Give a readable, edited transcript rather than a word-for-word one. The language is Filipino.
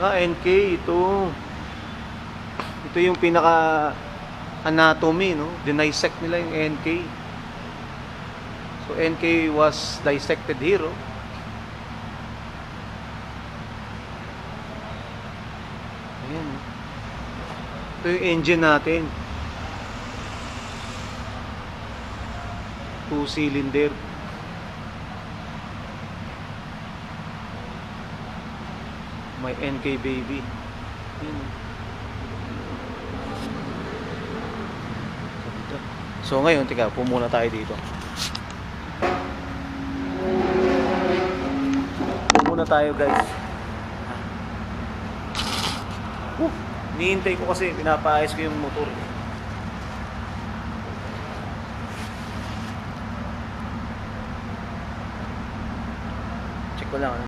NK ito. Ito yung pinaka anatomy, no? Dinisect nila yung NK. So NK was dissected here, oh. Ayan, oh. Ito yung engine natin. 2-cylinder. May NK baby. Ayan. So ngayon, tika, pumuna tayo dito. Pumuna tayo, guys. Nihintay ko kasi pinapaayos ko yung motor. Check ko lang.